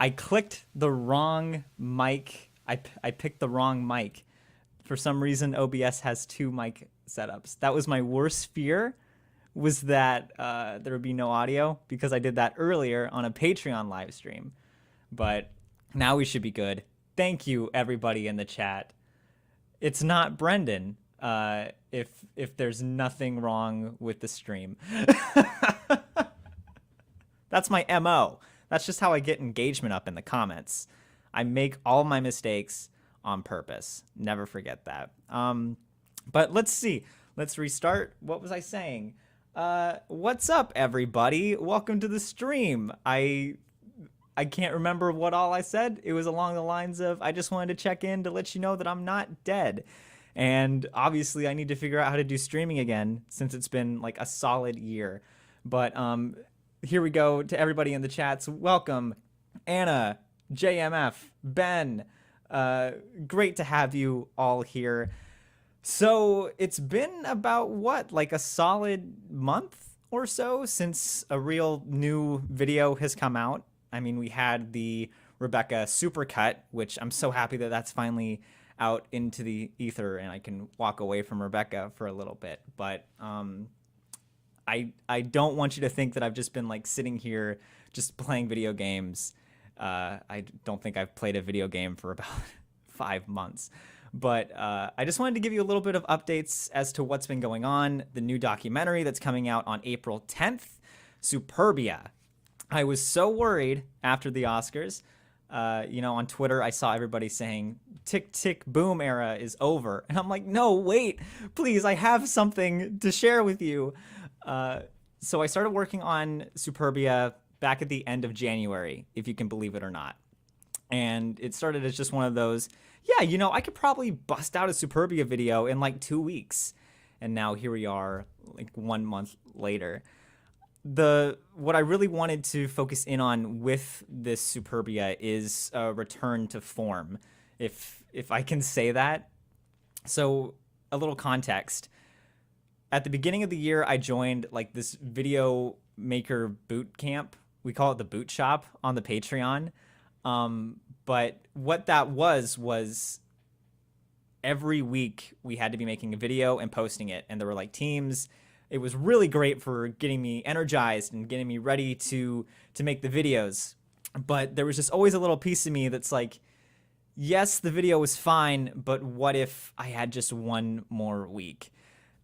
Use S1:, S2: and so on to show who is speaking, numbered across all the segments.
S1: I clicked the wrong mic. I picked the wrong mic. For some reason, OBS has two mic setups. That was my worst fear, was that there would be no audio, because I did that earlier on a Patreon live stream. But now we should be good. Thank you, everybody in the chat. It's not Brendan, if there's nothing wrong with the stream. That's my MO. That's just how I get engagement up in the comments. I make all my mistakes on purpose. Never forget that. But let's see. Let's restart. What was I saying? What's up, everybody? Welcome to the stream. I can't remember what all I said. It was along the lines of, I just wanted to check in to let you know that I'm not dead. And obviously I need to figure out how to do streaming again, since it's been like a solid year. But here we go to everybody in the chats. Welcome, Anna, JMF, Ben. Great to have you all here. So it's been about what, like a solid month or so since a real new video has come out. I mean, we had the Rebecca supercut, which I'm so happy that that's finally out into the ether and I can walk away from Rebecca for a little bit. But I don't want you to think that I've just been like sitting here just playing video games. I don't think I've played a video game for about 5 months. But I just wanted to give you a little bit of updates as to what's been going on. The new documentary that's coming out on April 10th, Superbia. I was so worried after the Oscars. On Twitter, I saw everybody saying, tick, tick, boom era is over. And I'm like, no, wait, please, I have something to share with you. So I started working on Superbia back at the end of January, if you can believe it or not. And it started as just one of those, yeah, I could probably bust out a Superbia video in like 2 weeks. And now here we are, like 1 month later. What I really wanted to focus in on with this Superbia is a return to form, if I can say that. So a little context. At the beginning of the year, I joined like this video maker boot camp. We call it the boot shop on the Patreon. But what that was every week we had to be making a video and posting it. And there were like teams. It was really great for getting me energized and getting me ready to make the videos. But there was just always a little piece of me that's like, yes, the video was fine, but what if I had just one more week?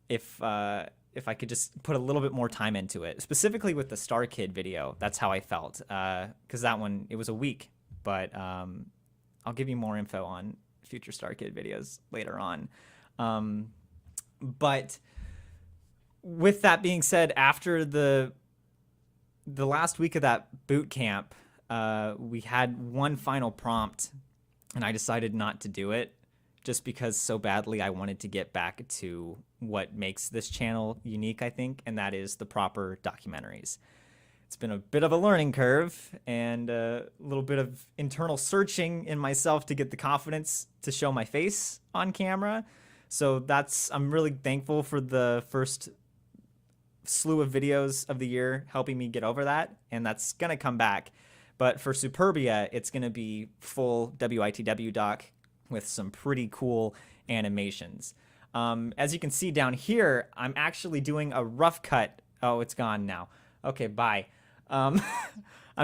S1: If I could just put a little bit more time into it, specifically with the Star Kid video, that's how I felt. Because that one, it was a week, but I'll give you more info on future Star Kid videos later on. But with that being said, after the last week of that boot camp, we had one final prompt, and I decided not to do it just because so badly I wanted to get back to what makes this channel unique, I think, and that is the proper documentaries. It's been a bit of a learning curve and a little bit of internal searching in myself to get the confidence to show my face on camera. So I'm really thankful for the first slew of videos of the year helping me get over that, and that's gonna come back. But for Superbia, it's gonna be full WITW doc with some pretty cool animations. As you can see down here, I'm actually doing a rough cut. Oh, it's gone now. Okay, bye. I'm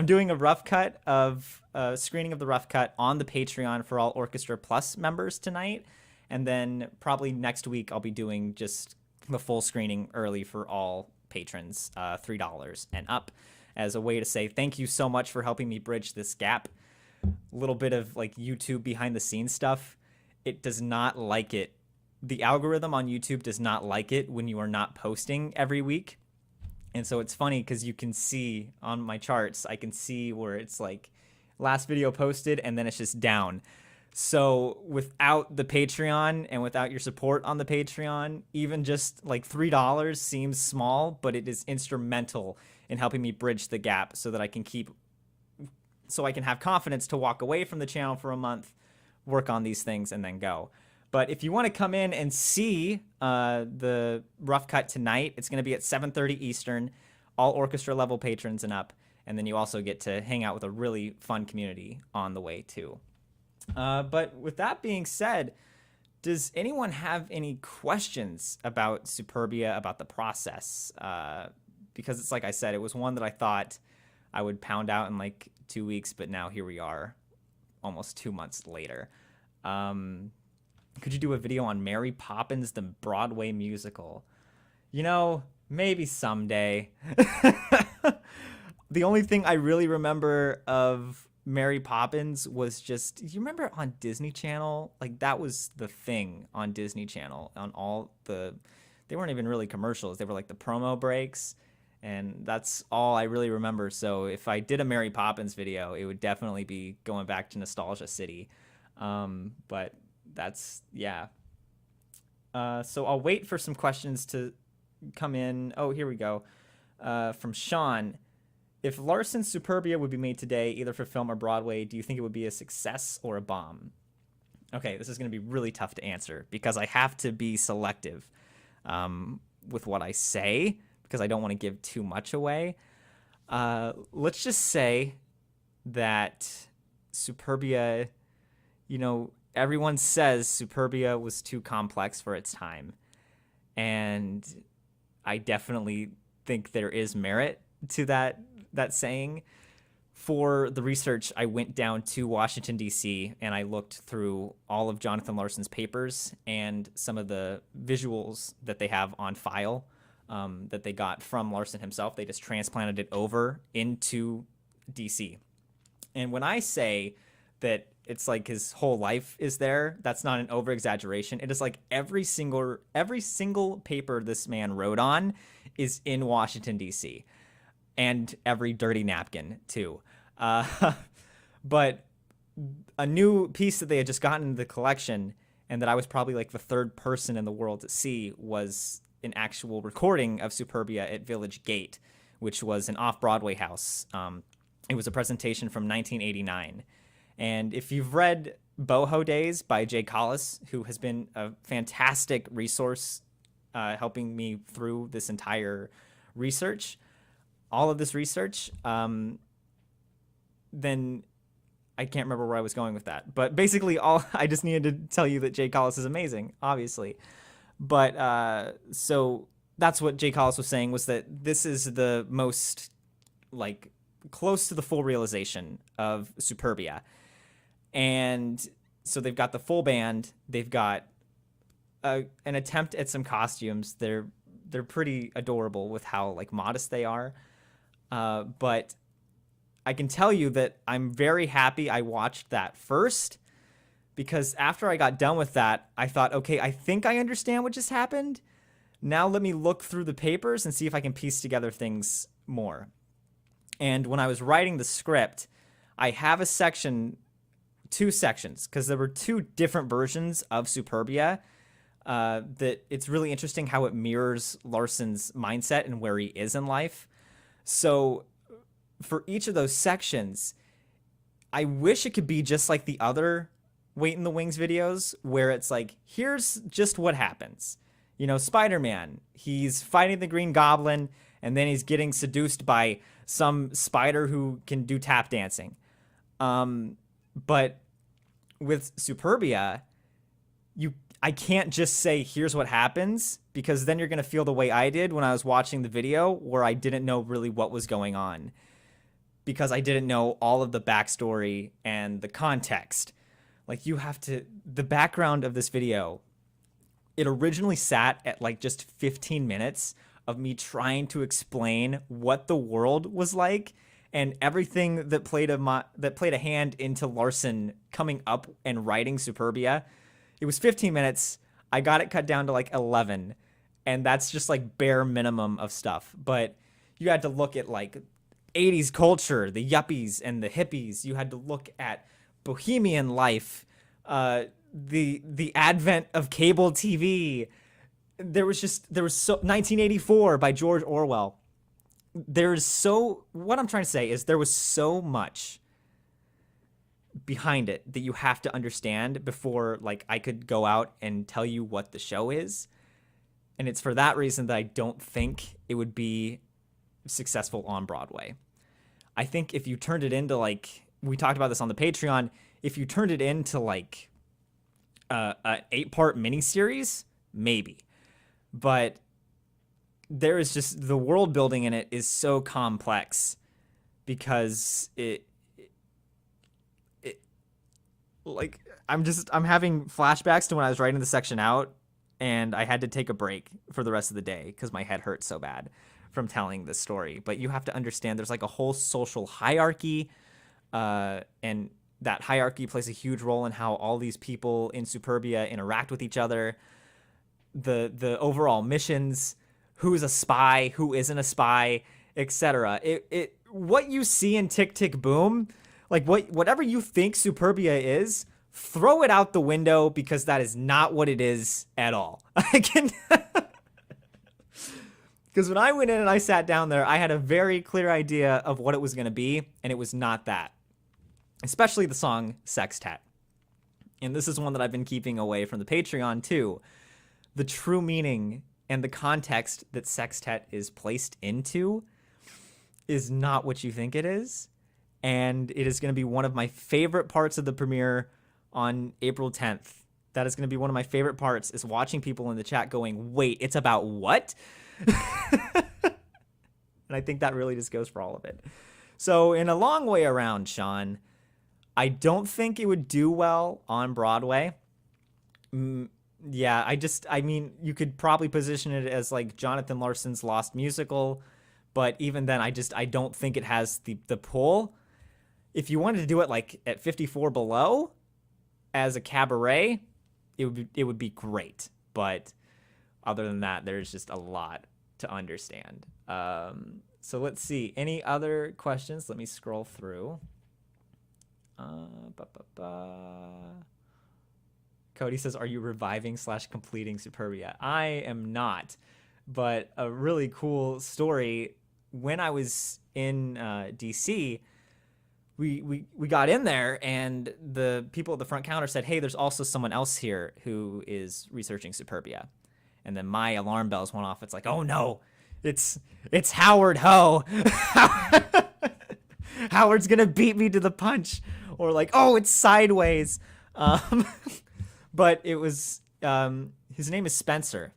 S1: doing a rough cut of a screening of the rough cut on the Patreon for all Orchestra Plus members tonight. And then probably next week, I'll be doing just the full screening early for all patrons, $3 and up, as a way to say thank you so much for helping me bridge this gap. A little bit of like YouTube behind the scenes stuff. It does not like it. The algorithm on YouTube does not like it when you are not posting every week. And so it's funny because you can see on my charts, I can see where it's like last video posted and then it's just down. So without the Patreon and without your support on the Patreon, even just like $3 seems small, but it is instrumental in helping me bridge the gap so that I can have confidence to walk away from the channel for a month, work on these things, and then go. But if you want to come in and see the rough cut tonight, it's going to be at 7:30 Eastern, all orchestra level patrons and up. And then you also get to hang out with a really fun community on the way too. But with that being said, does anyone have any questions about Superbia, about the process? Because it's like I said, it was one that I thought I would pound out in like 2 weeks, but now here we are, almost 2 months later. Could you do a video on Mary Poppins, the Broadway musical? You know, maybe someday. The only thing I really remember of Mary Poppins was just, you remember on Disney Channel? Like, that was the thing on Disney Channel, on all the, they weren't even really commercials. They were like the promo breaks, and that's all I really remember. So if I did a Mary Poppins video, it would definitely be going back to Nostalgia City. But that's, yeah. So I'll wait for some questions to come in. Oh, here we go. From Sean. If Larson's Superbia would be made today, either for film or Broadway, do you think it would be a success or a bomb? Okay, this is going to be really tough to answer because I have to be selective with what I say because I don't want to give too much away. Let's just say that Superbia, you know, everyone says Superbia was too complex for its time. And I definitely think there is merit to that saying. For the research, I went down to Washington, D.C., and I looked through all of Jonathan Larson's papers and some of the visuals that they have on file that they got from Larson himself. They just transplanted it over into D.C. And when I say that it's like his whole life is there, that's not an over-exaggeration. It is like every single paper this man wrote on is in Washington, D.C., and every dirty napkin too. But a new piece that they had just gotten into the collection, and that I was probably like the third person in the world to see, was an actual recording of Superbia at Village Gate, which was an off-Broadway house. It was a presentation from 1989. And if you've read Boho Days by Jay Collis, who has been a fantastic resource helping me through this entire research, all of this research, then I can't remember where I was going with that. But basically, I just needed to tell you that Jay Collis is amazing, obviously. But so that's what Jay Collis was saying, was that this is the most, like, close to the full realization of Superbia. And so they've got the full band. They've got an attempt at some costumes. They're pretty adorable with how, like, modest they are. But I can tell you that I'm very happy I watched that first, because after I got done with that, I thought, okay, I think I understand what just happened. Now let me look through the papers and see if I can piece together things more. And when I was writing the script, I have a section, 2 sections, because there were 2 different versions of Superbia. That it's really interesting how it mirrors Larson's mindset and where he is in life. So for each of those sections, I wish it could be just like the other Wait in the Wings videos, where it's like, here's just what happens. You know, Spider-Man, he's fighting the Green Goblin, and then he's getting seduced by some spider who can do tap dancing. But with Superbia, I can't just say, here's what happens, because then you're going to feel the way I did when I was watching the video, where I didn't know really what was going on, because I didn't know all of the backstory and the context. Like, you have to, the background of this video, it originally sat at like just 15 minutes of me trying to explain what the world was like, and everything that played a hand into Larson coming up and writing Superbia. It was 15 minutes. I got it cut down to like 11, and that's just like bare minimum of stuff. But you had to look at like 80s culture, the yuppies and the hippies. You had to look at bohemian life, the advent of cable TV. There was 1984 by George Orwell. What I'm trying to say is there was so much behind it that you have to understand before, like, I could go out and tell you what the show is. And it's for that reason that I don't think it would be successful on Broadway. I think if you turned it into like, we talked about this on the Patreon, if you turned it into like an 8-part miniseries, maybe. But there is just, the world building in it is so complex because it like, I'm having flashbacks to when I was writing the section out, and I had to take a break for the rest of the day because my head hurt so bad from telling this story. But you have to understand there's like a whole social hierarchy, and that hierarchy plays a huge role in how all these people in Superbia interact with each other. The overall missions, who's a spy, who isn't a spy, etc. It what you see in Tick Tick Boom, like whatever you think Superbia is, throw it out the window because that is not what it is at all. I can because when I went in and I sat down there, I had a very clear idea of what it was going to be, and it was not that. Especially the song Sextet. And this is one that I've been keeping away from the Patreon too. The true meaning and the context that Sextet is placed into is not what you think it is. And it is going to be one of my favorite parts of the premiere on April 10th. That is going to be one of my favorite parts, is watching people in the chat going, wait, it's about what? And I think that really just goes for all of it. So in a long way around, Sean, I don't think it would do well on Broadway. Yeah, I mean, you could probably position it as like Jonathan Larson's Lost Musical, but even then, I don't think it has the pull. If you wanted to do it like at 54 Below as a cabaret, it would be great. But other than that, there's just a lot to understand. So let's see. Any other questions? Let me scroll through. Cody says, are you reviving / completing Superbia? I am not, but a really cool story. When I was in DC, we got in there, and the people at the front counter said, hey, there's also someone else here who is researching Superbia. And then my alarm bells went off. It's like, oh no, it's Howard Ho. Howard's gonna beat me to the punch. Or like, oh, it's Sideways. But it was, his name is Spencer.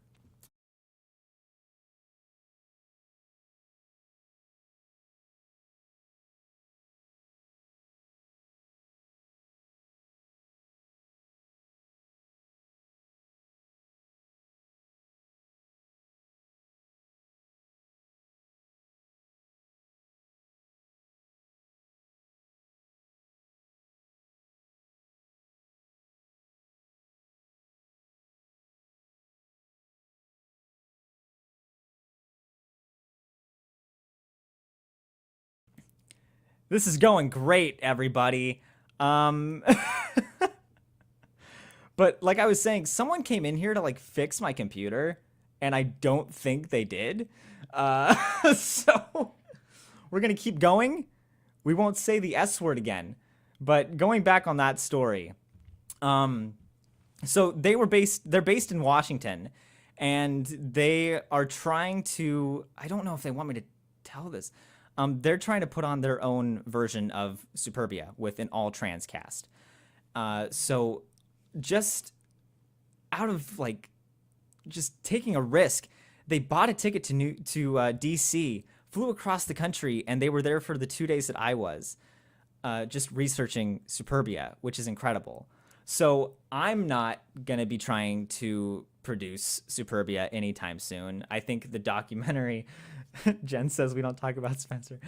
S1: This is going great, everybody. But like I was saying, someone came in here to like fix my computer, and I don't think they did. So we're gonna keep going. We won't say the S word again. But going back on that story, so they're based in Washington, and they are trying to, I don't know if they want me to tell this. They're trying to put on their own version of Superbia with an all trans cast. So just out of like just taking a risk, they bought a ticket to DC, flew across the country, and they were there for the 2 days that I was just researching Superbia, which is incredible. So I'm not going to be trying to produce Superbia anytime soon. I think the documentary, Jen says we don't talk about Spencer.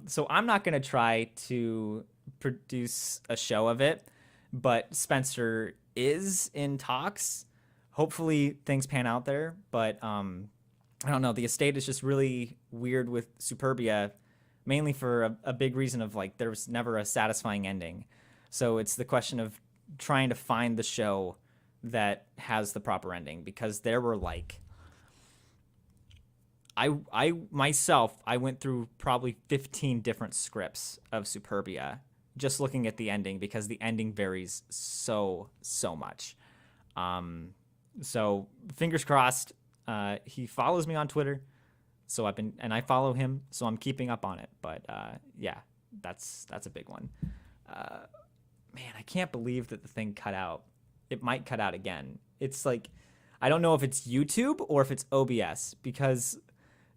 S1: So I'm not going to try to produce a show of it, but Spencer is in talks. Hopefully things pan out there, but I don't know. The estate is just really weird with Superbia, mainly for a big reason of like there was never a satisfying ending. So it's the question of trying to find the show that has the proper ending, because there were like I myself went through probably 15 different scripts of Superbia just looking at the ending, because the ending varies so much. So fingers crossed. He follows me on Twitter, So and I follow him, so I'm keeping up on it. But yeah, that's a big one. Man, I can't believe that the thing cut out. It might cut out again. It's like, I don't know if it's YouTube or if it's OBS, because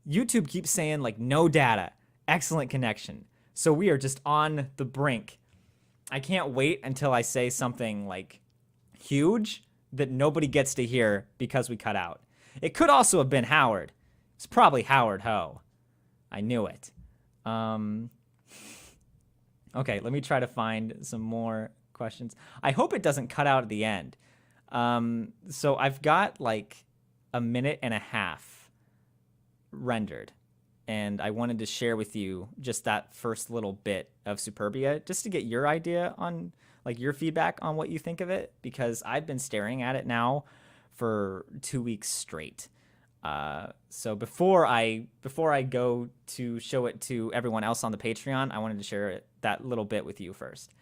S1: YouTube keeps saying like no data, excellent connection. So we are just on the brink. I can't wait until I say something like huge that nobody gets to hear because we cut out. It could also have been Howard. It's probably Howard Ho. I knew it. Okay, let me try to find some more questions. I hope it doesn't cut out at the end. So I've got like a minute and a half rendered, and I wanted to share with you just that first little bit of Superbia, just to get your idea on, like, your feedback on what you think of it, because I've been staring at it now for 2 weeks straight. So before I go to show it to everyone else on the Patreon, I wanted to share that little bit with you first.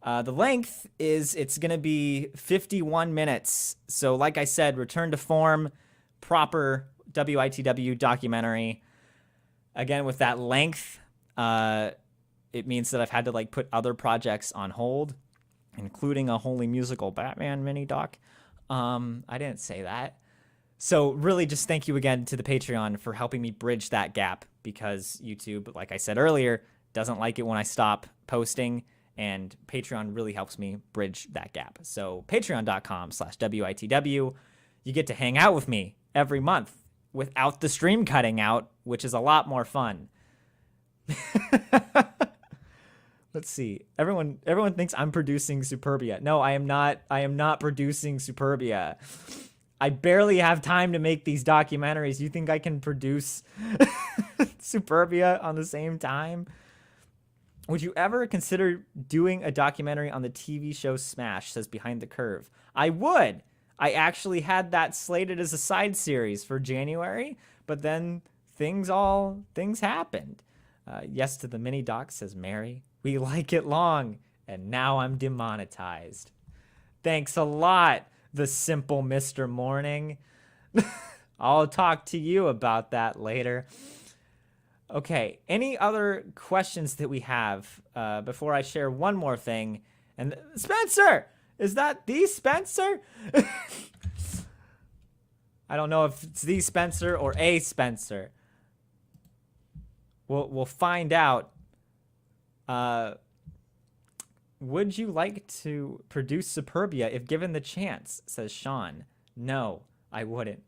S1: The length it's going to be 51 minutes. So like I said, return to form, proper WITW documentary. Again, with that length, it means that I've had to like put other projects on hold, including a wholly musical Batman mini doc. I didn't say that. So really just thank you again to the Patreon for helping me bridge that gap, because YouTube, like I said earlier, doesn't like it when I stop posting, and Patreon really helps me bridge that gap. So patreon.com/WITW, you get to hang out with me every month without the stream cutting out, which is a lot more fun. Let's see. Everyone thinks I'm producing Superbia. No, I am not. I am not producing Superbia. I barely have time to make these documentaries. You think I can produce Superbia on the same time? Would you ever consider doing a documentary on the TV show Smash, says Behind the Curve? I would. I actually had that slated as a side series for January, but then things happened. Yes to the mini doc, says Mary. We like it long, and now I'm demonetized. Thanks a lot, the simple Mr. Morning. I'll talk to you about that later. Okay, any other questions that we have before I share one more thing? And Spencer, is that the Spencer? I don't know if it's the Spencer or a Spencer. We'll find out. Would you like to produce Superbia if given the chance, says Sean. No, I wouldn't.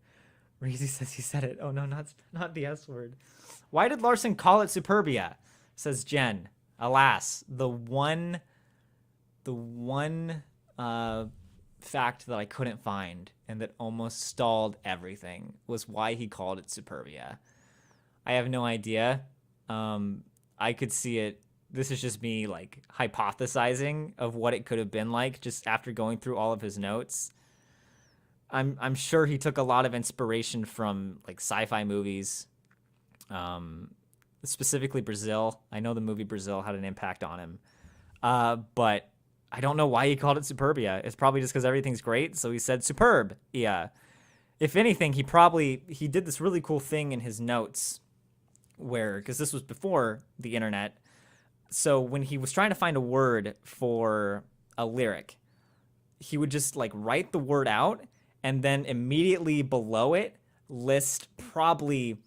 S1: Reezy says he said it. Oh no, not the S word. Why did Larson call it Superbia, says Jen. Alas, the one fact that I couldn't find and that almost stalled everything was why he called it Superbia. I have no idea. I could see it. This is just me like hypothesizing of what it could have been like just after going through all of his notes. I'm sure he took a lot of inspiration from like sci-fi movies, specifically Brazil. I know the movie Brazil had an impact on him, but I don't know why he called it Superbia. It's probably just because everything's great, so he said superb. Yeah. If anything, he did this really cool thing in his notes where, because this was before the internet, so when he was trying to find a word for a lyric, he would just like write the word out and then immediately below it list probably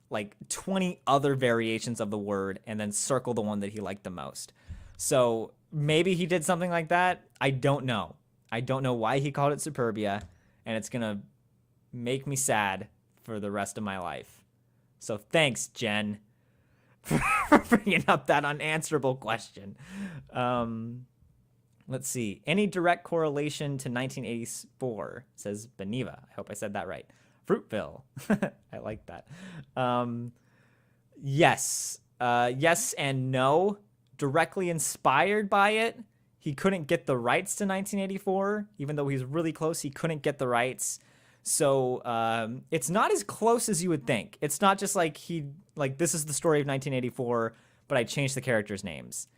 S1: like 20 other variations of the word and then circle the one that he liked the most. So maybe he did something like that. I don't know. I don't know why he called it Superbia, and it's going to make me sad for the rest of my life. So thanks, Jen, for bringing up that unanswerable question. Let's see. Any direct correlation to 1984, says Beniva. I hope I said that right. Fruitville. I like that. Yes. Yes and no. Directly inspired by it. He couldn't get the rights to 1984. Even though he's really close, he couldn't get the rights. So it's not as close as you would think. It's not just like this is the story of 1984, but I changed the characters' names.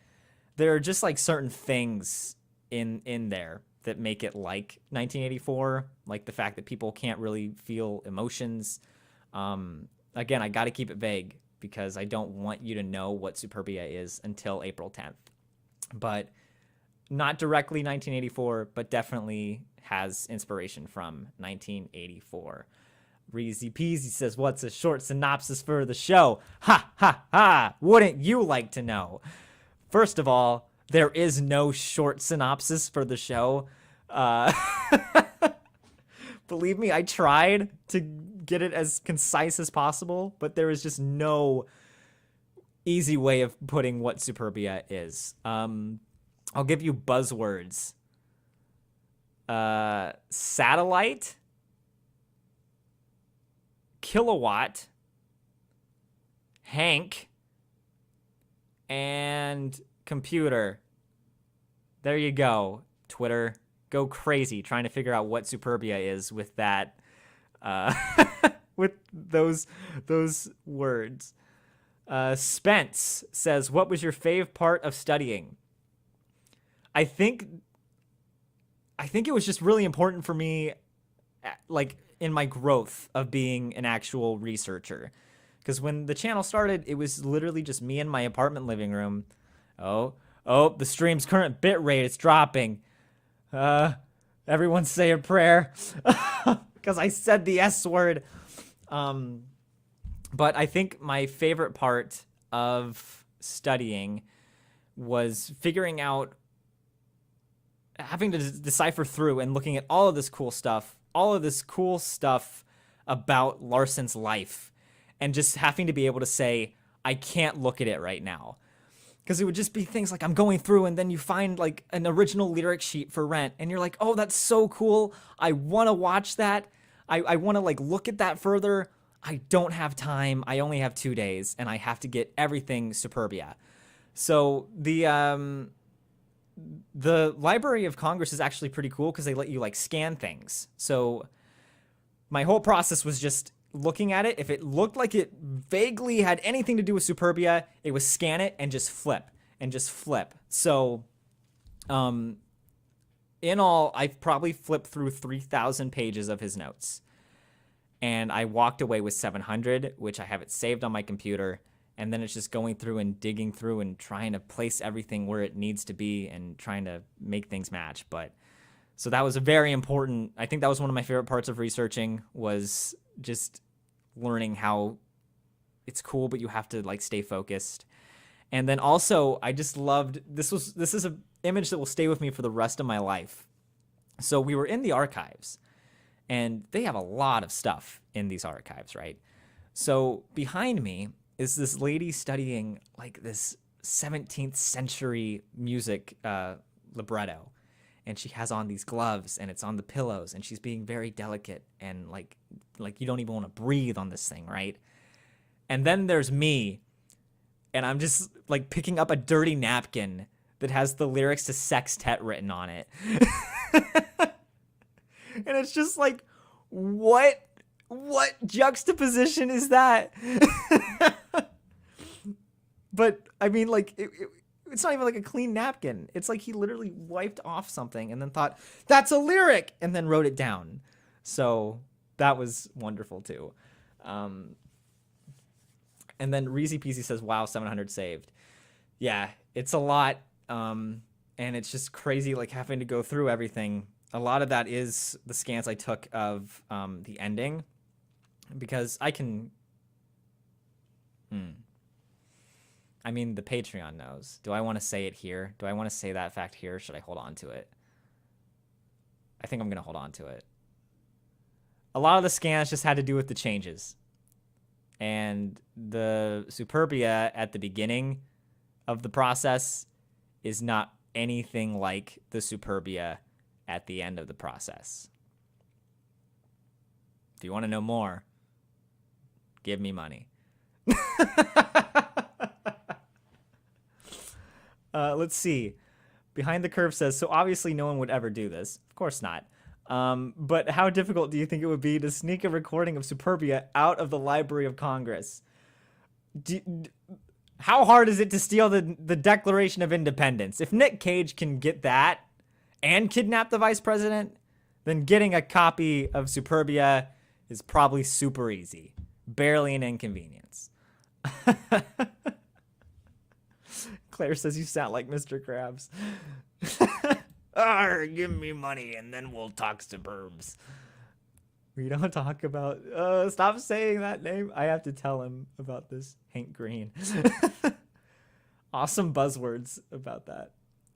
S1: There are just like certain things in there that make it like 1984, like the fact that people can't really feel emotions. again, I got to keep it vague because I don't want you to know what Superbia is until April 10th. But not directly 1984, but definitely has inspiration from 1984. Reezy Peasy says, what's a short synopsis for the show? Ha, ha, ha. Wouldn't you like to know? First of all, there is no short synopsis for the show. Believe me, I tried to get it as concise as possible, but there is just no easy way of putting what Superbia is. I'll give you buzzwords. Satellite, kilowatt, Hank, and computer. There you go. Twitter, go crazy trying to figure out what Superbia is with that, with those words. Spence says, what was your fave part of studying? I think it was just really important for me, like, in my growth of being an actual researcher. Because when the channel started, it was literally just me in my apartment living room. Oh, the stream's current bit rate is dropping. Everyone say a prayer. Because I said the S word. But I think my favorite part of studying was figuring out, having to decipher through and looking at all of this cool stuff about Larson's life, and just having to be able to say, I can't look at it right now. Because it would just be things like I'm going through and then you find like an original lyric sheet for Rent and you're like, oh, that's so cool. I want to watch that. I want to like look at that further. I don't have time. I only have 2 days and I have to get everything Superbia. So the Library of Congress is actually pretty cool because they let you like scan things. So my whole process was just looking at it. If it looked like it vaguely had anything to do with Superbia, it was scan it and just flip. So in all, I've probably flipped through 3,000 pages of his notes. And I walked away with 700, which I have it saved on my computer. And then it's just going through and digging through and trying to place everything where it needs to be and trying to make things match. But so that was a very important, I think that was one of my favorite parts of researching, was just learning how it's cool, but you have to like stay focused. And then also I just loved, this is an image that will stay with me for the rest of my life. So we were in the archives and they have a lot of stuff in these archives, right? So behind me is this lady studying like this 17th century music libretto. And she has on these gloves and it's on the pillows and she's being very delicate and like you don't even want to breathe on this thing, right? And then there's me and I'm just like picking up a dirty napkin that has the lyrics to Sextet written on it. And it's just like, what juxtaposition is that? But I mean, like, it's not even like a clean napkin. It's like he literally wiped off something and then thought, that's a lyric, and then wrote it down. So that was wonderful too. And then Reezy Peasy says, wow, 700 saved. Yeah, it's a lot. And it's just crazy, like having to go through everything. A lot of that is the scans I took of the ending, because I can... I mean, the Patreon knows. Do I want to say it here? Do I want to say that fact here? Should I hold on to it? I think I'm going to hold on to it. A lot of the scans just had to do with the changes. And the Superbia at the beginning of the process is not anything like the Superbia at the end of the process. If you want to know more, give me money. Let's see. Behind the Curve says, so obviously no one would ever do this. Of course not. But how difficult do you think it would be to sneak a recording of Superbia out of the Library of Congress? How hard is it to steal the Declaration of Independence? If Nick Cage can get that and kidnap the vice president, then getting a copy of Superbia is probably super easy. Barely an inconvenience. Claire says you sound like Mr. Krabs. Arr, give me money and then we'll talk Superbs. We don't talk about... stop saying that name. I have to tell him about this. Hank Green. Awesome buzzwords about that.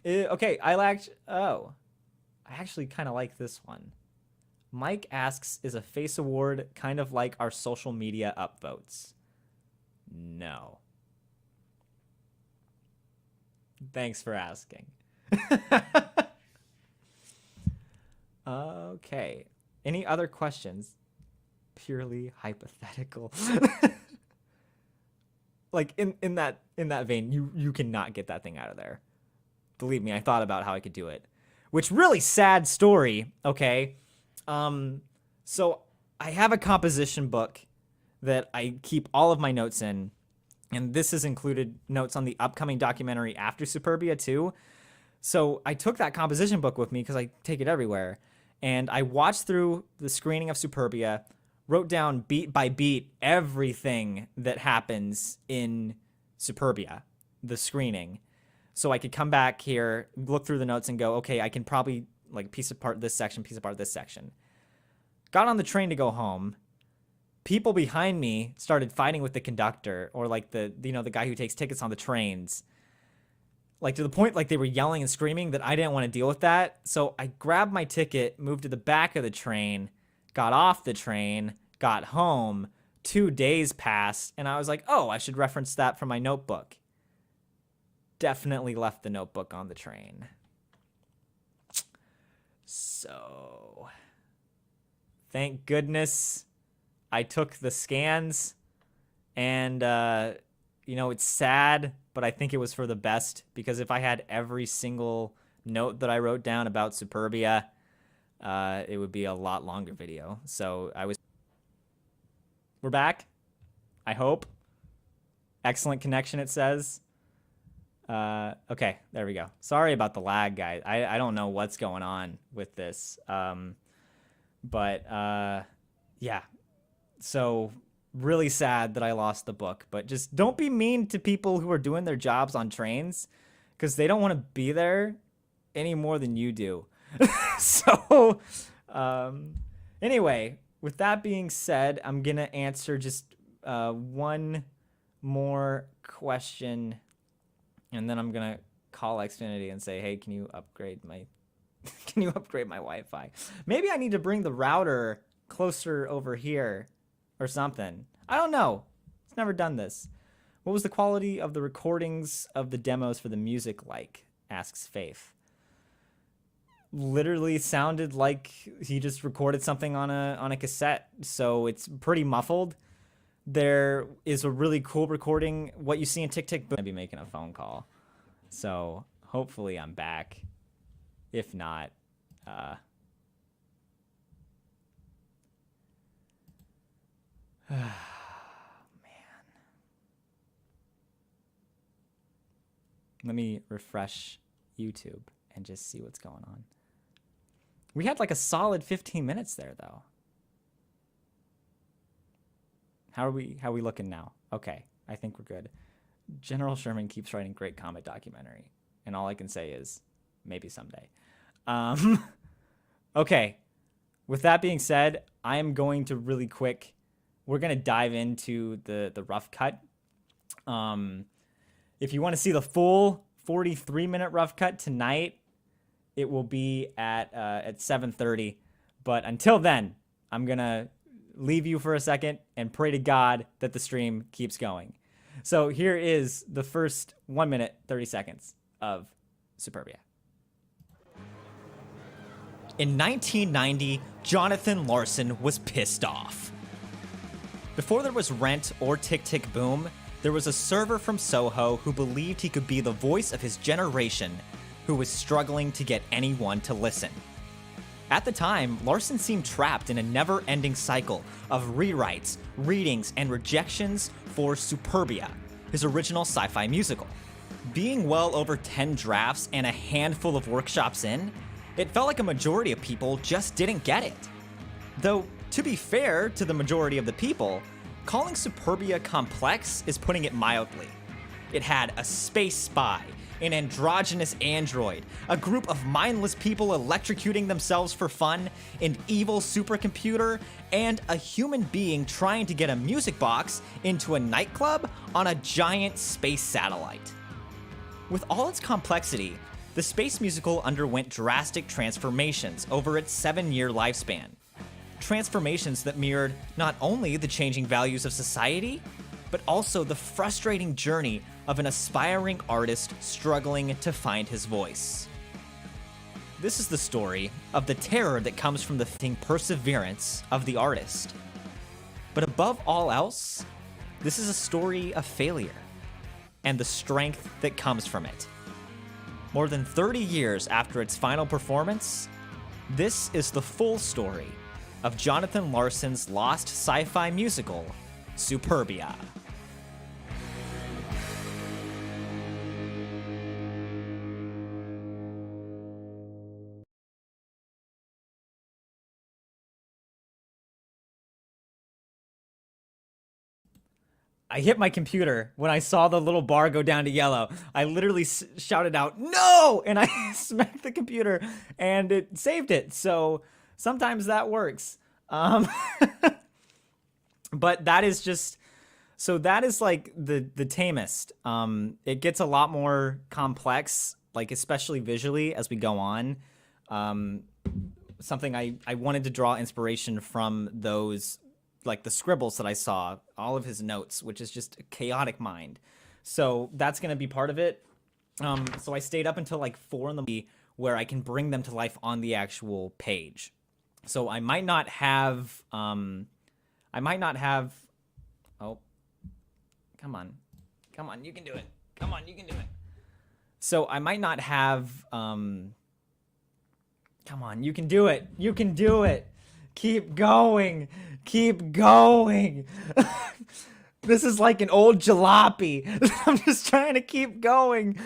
S1: Okay, I actually kind of like this one. Mike asks, is a face award kind of like our social media upvotes? No. Thanks for asking. Okay. Any other questions? Purely hypothetical. Like in that vein, you cannot get that thing out of there. Believe me, I thought about how I could do it. Which really sad story, okay? So I have a composition book that I keep all of my notes in, and this has included notes on the upcoming documentary after Superbia too. So I took that composition book with me because I take it everywhere, and I watched through the screening of Superbia, wrote down beat by beat everything that happens in Superbia, the screening, so I could come back here, look through the notes, and go, okay, I can probably like piece apart this section, piece apart this section. Got on the train to go home. People behind me started fighting with the conductor, or like the guy who takes tickets on the trains. Like to the point like they were yelling and screaming that I didn't want to deal with that. So I grabbed my ticket, moved to the back of the train, got off the train, got home. 2 days passed, and I was like, oh, I should reference that from my notebook. Definitely left the notebook on the train. So, thank goodness I took the scans, and, it's sad, but I think it was for the best, because if I had every single note that I wrote down about Superbia, it would be a lot longer video. So we're back, I hope. Excellent connection, it says. Okay, there we go. Sorry about the lag, guys. I don't know what's going on with this. Yeah. So really sad that I lost the book, but just don't be mean to people who are doing their jobs on trains, because they don't want to be there any more than you do. So, anyway, with that being said, I'm going to answer just one more question, and then I'm going to call Xfinity and say, hey, can you upgrade my Wi-Fi? Maybe I need to bring the router closer over here or something. I don't know. It's never done this. What was the quality of the recordings of the demos for the music like? Asks Faith. Literally sounded like he just recorded something on a cassette, so it's pretty muffled. There is a really cool recording. What you see in Tick Tick Boom. I'll be making a phone call, so hopefully I'm back. If not, man. Let me refresh YouTube and just see what's going on. We had like a solid 15 minutes there, though. How are we looking now? Okay, I think we're good. General Sherman keeps writing great comic documentary, and all I can say is maybe someday. Okay, with that being said, I am going to really quick. We're gonna dive into the rough cut. If you want to see the full 43-minute rough cut tonight, it will be at 7:30. But until then, I'm going to leave you for a second and pray to God that the stream keeps going. So here is the first 1 minute, 30 seconds of Superbia. In 1990, Jonathan Larson was pissed off. Before there was Rent or Tick Tick Boom, there was a server from Soho who believed he could be the voice of his generation, who was struggling to get anyone to listen. At the time, Larson seemed trapped in a never-ending cycle of rewrites, readings, and rejections for Superbia, his original sci-fi musical. Being well over 10 drafts and a handful of workshops in, it felt like a majority of people just didn't get it. Though, to be fair to the majority of the people, Calling Superbia complex is putting it mildly. It had a space spy, an androgynous android, a group of mindless people electrocuting themselves for fun, an evil supercomputer, and a human being trying to get a music box into a nightclub on a giant space satellite. With all its complexity, the space musical underwent drastic transformations over its 7-year lifespan. Transformations that mirrored not only the changing values of society, but also the frustrating journey of an aspiring artist struggling to find his voice. This is the story of the terror that comes from the perseverance of the artist. But above all else, this is a story of failure and the strength that comes from it. More than 30 years after its final performance, this is the full story of Jonathan Larson's lost sci-fi musical, Superbia. I hit my computer when I saw the little bar go down to yellow. I literally shouted out, "No!" And I smacked the computer and it saved it. So sometimes that works. But that is just, so that is like the tamest. It gets a lot more complex, like especially visually as we go on. Something I wanted to draw inspiration from those, like the scribbles that I saw, all of his notes, which is just a chaotic mind. So that's going to be part of it. So I stayed up until like 4 in the morning where I can bring them to life on the actual page. So I might not have, oh, come on, you can do it. Come on, you can do it. So I might not have, come on, you can do it. You can do it. Keep going. Keep going. This is like an old jalopy. I'm just trying to keep going.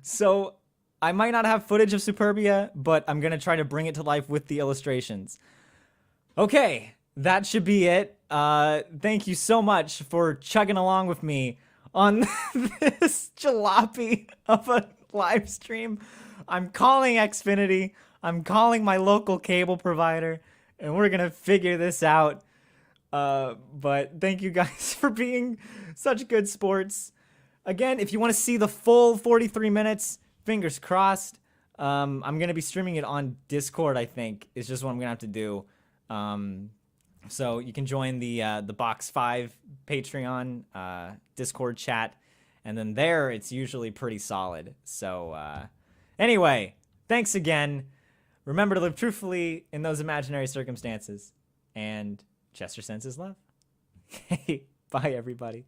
S1: So I might not have footage of Superbia, but I'm going to try to bring it to life with the illustrations. Okay, that should be it. Thank you so much for chugging along with me on this jalopy of a live stream. I'm calling Xfinity. I'm calling my local cable provider, and we're going to figure this out. But thank you guys for being such good sports. Again, if you want to see the full 43 minutes, fingers crossed. I'm going to be streaming it on Discord, I think. It's just what I'm going to have to do. So you can join the Box 5 Patreon Discord chat. And then there, it's usually pretty solid. So anyway, thanks again. Remember to live truthfully in those imaginary circumstances. And Chester senses love. Hey, bye everybody.